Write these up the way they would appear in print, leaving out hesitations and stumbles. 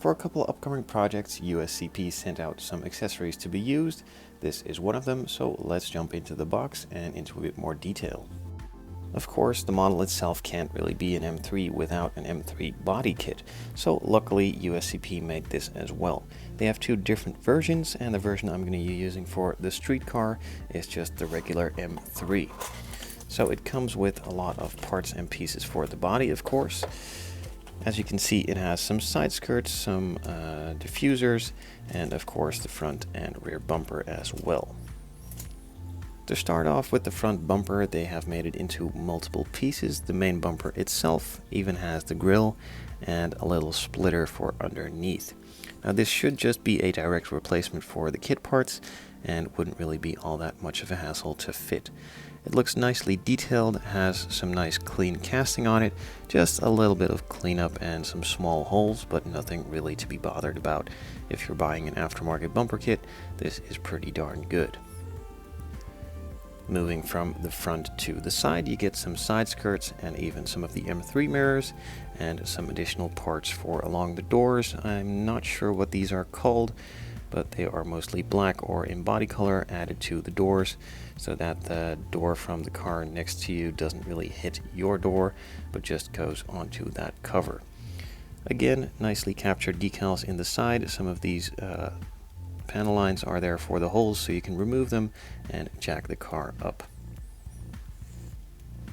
For a couple of upcoming projects, USCP sent out some accessories to be used. This is one of them, so let's jump into the box and into a bit more detail. Of course, the model itself can't really be an M3 without an M3 body kit, so luckily USCP made this as well. They have two different versions, and the version I'm going to be using for the street car is just the regular M3. So it comes with a lot of parts and pieces for the body, of course. As you can see, it has some side skirts, some diffusers, and of course the front and rear bumper as well. To start off with the front bumper, they have made it into multiple pieces. The main bumper itself even has the grille and a little splitter for underneath. Now this should just be a direct replacement for the kit parts and wouldn't really be all that much of a hassle to fit. It looks nicely detailed, has some nice clean casting on it, just a little bit of cleanup and some small holes, but nothing really to be bothered about. If you're buying an aftermarket bumper kit, this is pretty darn good. Moving from the front to the side, you get some side skirts and even some of the M3 mirrors and some additional parts for along the doors. I'm not sure what these are called, but they are mostly black or in body color added to the doors so that the door from the car next to you doesn't really hit your door, but just goes onto that cover. Again, nicely captured decals in the side. Some of these panel lines are there for the holes, so you can remove them and jack the car up.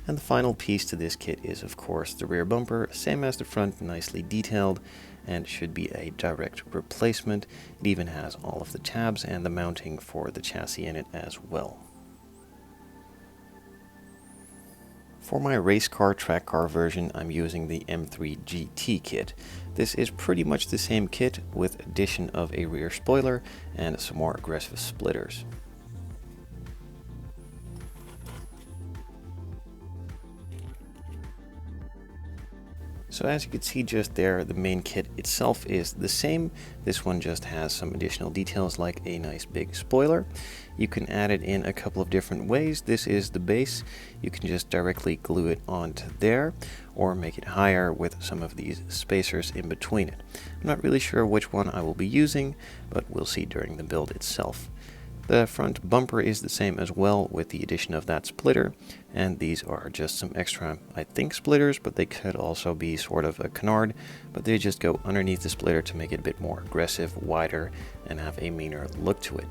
And the final piece to this kit is of course the rear bumper, same as the front, nicely detailed, and should be a direct replacement. It even has all of the tabs and the mounting for the chassis in it as well. For my race car track car version, I'm using the M3 GT kit. This is pretty much the same kit with addition of a rear spoiler and some more aggressive splitters. So as you can see just there, the main kit itself is the same. This one just has some additional details like a nice big spoiler. You can add it in a couple of different ways. This is the base. You can just directly glue it onto there or make it higher with some of these spacers in between it. I'm not really sure which one I will be using, but we'll see during the build itself. The front bumper is the same as well with the addition of that splitter, and these are just some extra, I think, splitters, but they could also be sort of a canard, but they just go underneath the splitter to make it a bit more aggressive, wider, and have a meaner look to it.